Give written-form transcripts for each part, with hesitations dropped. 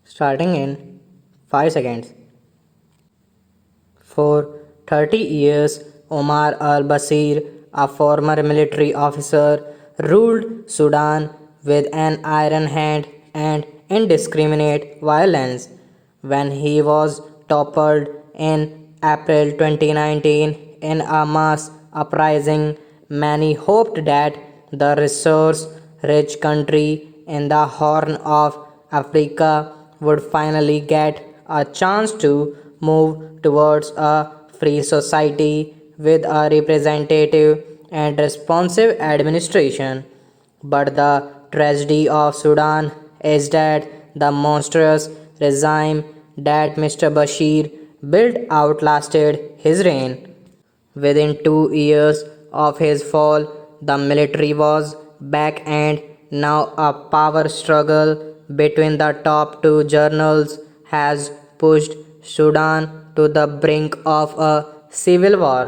Starting in 5 seconds. For 30 years, Omar al Bashir, a former military officer, ruled Sudan with an iron hand and indiscriminate violence. When he was toppled in April 2019 in a mass uprising, many hoped that the resource rich country in the Horn of Africa would finally get a chance to move towards a free society with a representative and responsive administration. But the tragedy of Sudan is that the monstrous regime that Mr. Bashir built outlasted his reign. Within 2 years of his fall, the military was back, and now a power struggle between the top two generals has pushed Sudan to the brink of a civil war.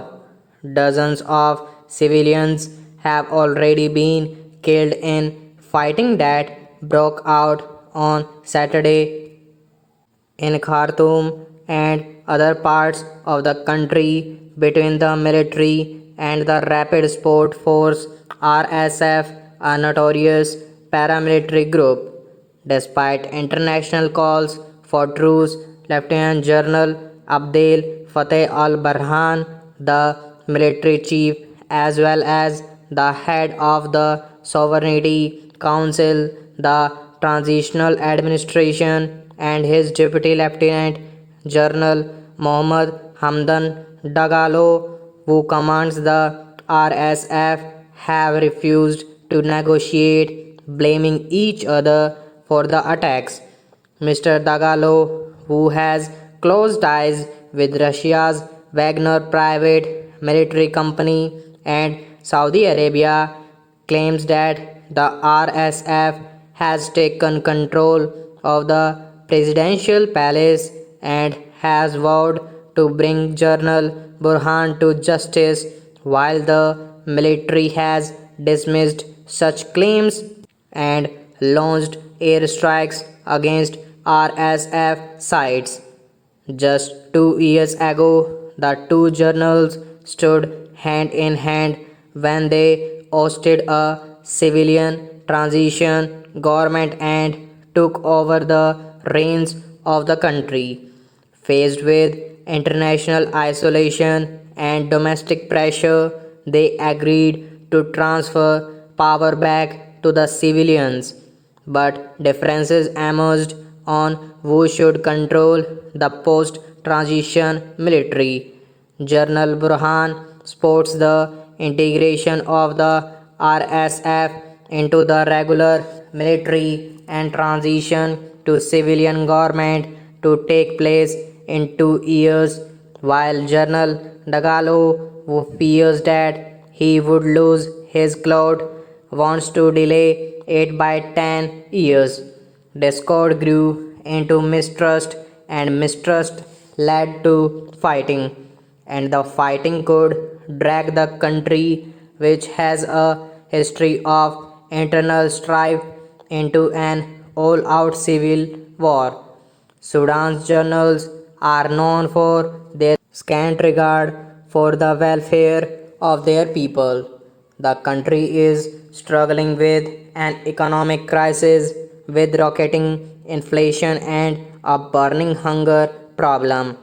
Dozens of civilians have already been killed in fighting that broke out on Saturday in Khartoum and other parts of the country between the military and the Rapid Support Force RSF, a notorious paramilitary group. Despite international calls for truce, Lieutenant General Abdel Fattah al-Burhan, the military chief as well as the head of the Sovereignty Council, the Transitional Administration, and his Deputy Lieutenant General Mohammad Hamdan Dagalo, who commands the RSF, have refused to negotiate, blaming each other for the attacks. Mr. Dagalo, who has close ties with Russia's Wagner private military company and Saudi Arabia, claims that the RSF has taken control of the presidential palace and has vowed to bring General Burhan to justice, while the military has dismissed such claims and launched airstrikes against RSF sites. Just 2 years ago, the two generals stood hand in hand when they ousted a civilian transition government and took over the reins of the country. Faced with international isolation and domestic pressure, they agreed to transfer power back to the civilians. But differences emerged on who should control the post transition military. General Burhan supports the integration of the RSF into the regular military and transition to civilian government to take place in 2 years, while General Dagalo, who fears that he would lose his clout, wants to delay it by 10 years. Discord grew into mistrust, and mistrust led to fighting, and the fighting could drag the country, which has a history of internal strife, into an all out civil war. Sudan's journals are known for their scant regard for the welfare of their people. The country is struggling with an economic crisis with rocketing inflation and a burning hunger problem.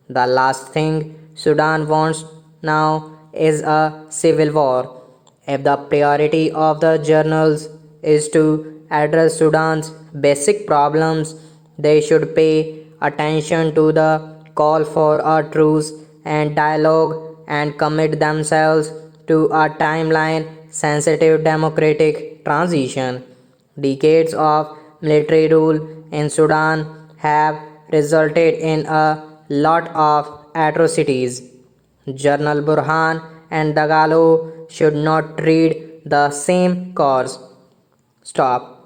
The last thing Sudan wants now is a civil war. If the priority of the journals is to address Sudan's basic problems, they should pay attention to the call for a truce and dialogue and commit themselves to a timeline sensitive democratic transition. Decades of military rule in Sudan have resulted in a lot of atrocities. General Burhan and Dagalo should not tread the same course. Stop.